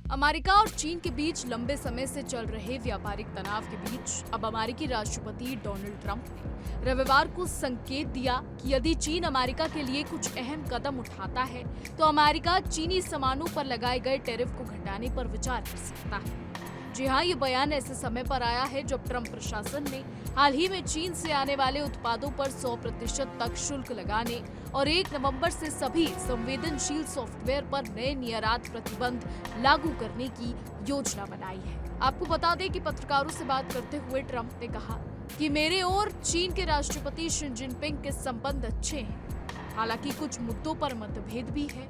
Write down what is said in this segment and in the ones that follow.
America और चीन के बीच लंबे समय से चल रहे व्यापारिक तनाव के बीच अब अमेरिकी राष्ट्रपति डोनाल्ड ट्रंप ने रविवार को संकेत दिया कि यदि चीन अमेरिका के लिए कुछ अहम कदम उठाता है तो अमेरिका चीनी सामानों पर लगाए गए टैरिफ को घटाने पर विचार कर सकता है। जी हाँ, ये बयान ऐसे समय पर आया है जब ट्रंप प्रशासन ने हाल ही में चीन से आने वाले उत्पादों पर 100% तक शुल्क लगाने और 1 नवंबर से सभी संवेदनशील सॉफ्टवेयर पर नए निर्यात प्रतिबंध लागू करने की योजना बनाई है। आपको बता दें कि पत्रकारों से बात करते हुए ट्रंप ने कहा कि मेरे और चीन के राष्ट्रपति शी जिनपिंग के संबंध अच्छे हैं, हालांकि कुछ मुद्दों पर मतभेद भी है।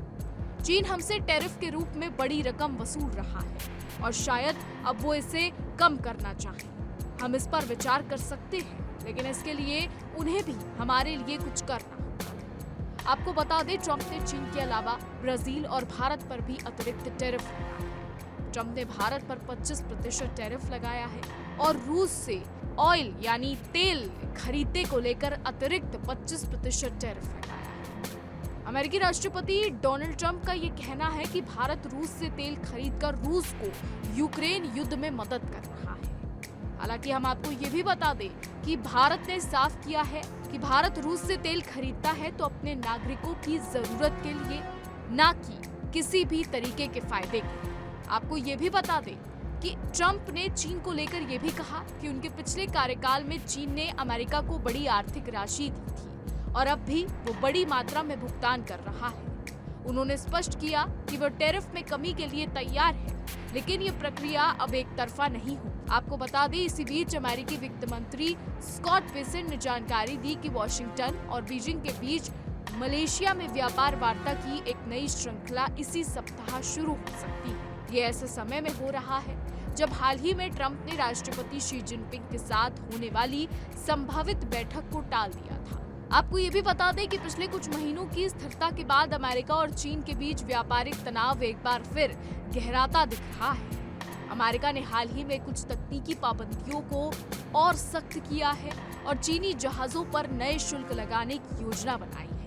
चीन हमसे टैरिफ के रूप में बड़ी रकम वसूल रहा है और शायद अब वो इसे कम करना चाहे। हम इस पर विचार कर सकते हैं, लेकिन इसके लिए उन्हें भी हमारे लिए कुछ करना होगा। आपको बता दें, ट्रंप ने चीन के अलावा ब्राजील और भारत पर भी अतिरिक्त टैरिफ लगाया है। ट्रंप ने भारत पर 25% टैरिफ लगाया है और रूस से ऑयल यानी तेल खरीदने को लेकर अतिरिक्त 25% टैरिफ लगाया है। अमेरिकी राष्ट्रपति डोनाल्ड ट्रंप का ये कहना है कि भारत रूस से तेल खरीदकर रूस को यूक्रेन युद्ध में मदद कर रहा है। हालांकि हम आपको ये भी बता दें कि भारत ने साफ किया है कि भारत रूस से तेल खरीदता है तो अपने नागरिकों की जरूरत के लिए, ना कि किसी भी तरीके के फायदे के लिए। आपको ये भी बता दें कि ट्रंप ने चीन को लेकर यह भी कहा कि उनके पिछले कार्यकाल में चीन ने अमेरिका को बड़ी आर्थिक राशि दी थी और अब भी वो बड़ी मात्रा में भुगतान कर रहा है। उन्होंने स्पष्ट किया कि वो टैरिफ में कमी के लिए तैयार है, लेकिन ये प्रक्रिया अब एक तरफा नहीं हो। आपको बता दें, इसी बीच अमेरिकी वित्त मंत्री स्कॉट बेसेंट ने जानकारी दी कि वॉशिंगटन और बीजिंग के बीच मलेशिया में व्यापार वार्ता की एक नई श्रृंखला इसी सप्ताह शुरू हो सकती है। ये ऐसे समय में हो रहा है जब हाल ही में ट्रंप ने राष्ट्रपति शी जिनपिंग के साथ होने वाली संभावित बैठक को टाल दिया था। आपको ये भी बता दें कि पिछले कुछ महीनों की स्थिरता के बाद अमेरिका और चीन के बीच व्यापारिक तनाव एक बार फिर गहराता दिख रहा है। अमेरिका ने हाल ही में कुछ तकनीकी पाबंदियों को और सख्त किया है और चीनी जहाजों पर नए शुल्क लगाने की योजना बनाई है।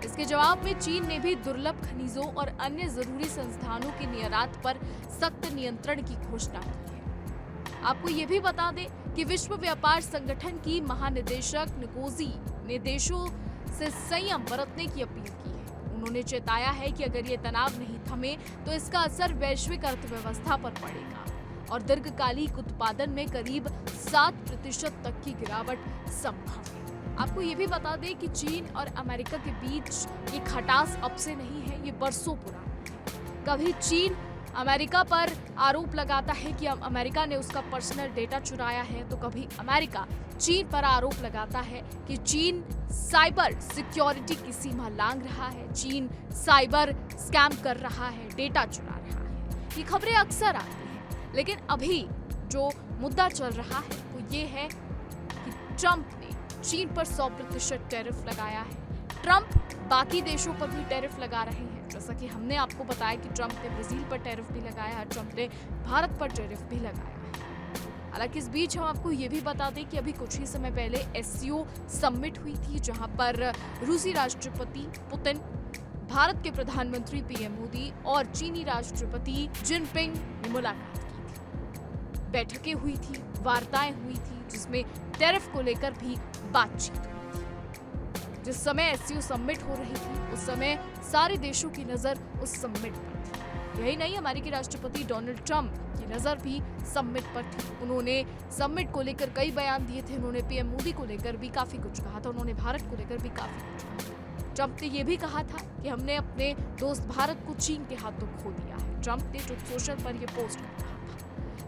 इसके जवाब में चीन ने भी दुर्लभ खनिजों और अन्य जरूरी संस्थानों के निर्यात पर सख्त नियंत्रण की घोषणा की है। आपको ये भी बता दें कि विश्व व्यापार संगठन की महानिदेशक निकोजी ने देशों से संयम बरतने की अपील की है। उन्होंने चेताया है कि अगर ये तनाव नहीं थमे तो इसका असर वैश्विक अर्थव्यवस्था पर पड़ेगा और दीर्घकालिक उत्पादन में करीब 7% तक की गिरावट संभव है। आपको ये भी बता दें कि चीन और अमेरिका के बीच ये खटास अब से नहीं है, ये बरसों पुरानी है। कभी चीन अमेरिका पर आरोप लगाता है कि अमेरिका ने उसका पर्सनल डेटा चुराया है, तो कभी अमेरिका चीन पर आरोप लगाता है कि चीन साइबर सिक्योरिटी की सीमा लांघ रहा है, चीन साइबर स्कैम कर रहा है, डेटा चुरा रहा है। ये खबरें अक्सर आती हैं, लेकिन अभी जो मुद्दा चल रहा है वो ये है कि ट्रंप ने चीन पर 100% टैरिफ लगाया है। ट्रंप बाकी देशों पर भी टैरिफ लगा रहे हैं। जैसा कि हमने आपको बताया कि ट्रंप ने ब्राजील पर टैरिफ भी लगाया है, ट्रंप ने भारत पर टैरिफ भी लगाया है। हालांकि इस बीच हम आपको ये भी बता दें कि अभी कुछ ही समय पहले एससीओ समिट हुई थी, जहां पर रूसी राष्ट्रपति पुतिन, भारत के प्रधानमंत्री पीएम मोदी और चीनी राष्ट्रपति जिनपिंग ने मुलाकात की थी। बैठकें हुई थी, वार्ताएं हुई थी, जिसमें टैरिफ को लेकर भी बातचीत हुई थी। जिस समय एससीओ समिट हो रही थी उस समय सारे देशों की नजर उस समिट पर थी। यही नहीं, अमेरिकी राष्ट्रपति डोनाल्ड ट्रंप की नजर भी समिट पर थी। उन्होंने समिट को लेकर कई बयान दिए थे। उन्होंने पीएम मोदी को लेकर भी काफी कुछ कहा था, उन्होंने भारत को लेकर भी काफी कुछ कहा। ट्रंप ने यह भी कहा था कि हमने अपने दोस्त भारत को चीन के हाथों खो दिया है। ट्रंप ने ट्रुथ सोशल पर यह पोस्ट कर कहा था।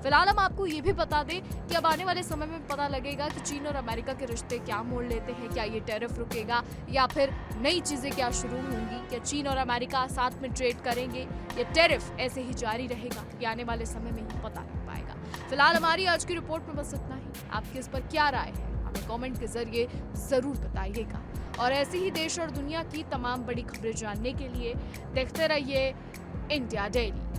फिलहाल हम आपको ये भी बता दें कि अब आने वाले समय में पता लगेगा कि चीन और अमेरिका के रिश्ते क्या मोड़ लेते हैं। क्या ये टैरिफ रुकेगा या फिर नई चीजें क्या शुरू होंगी? क्या चीन और अमेरिका साथ में ट्रेड करेंगे या टैरिफ ऐसे ही जारी रहेगा? ये आने वाले समय में ही पता लग पाएगा। फिलहाल हमारी आज की रिपोर्ट में बस इतना ही। आपकी इस पर क्या राय है हमें कमेंट के जरिए जरूर बताइएगा। और ऐसी ही देश और दुनिया की तमाम बड़ी खबरें जानने के लिए देखते रहिए इंडिया डेली।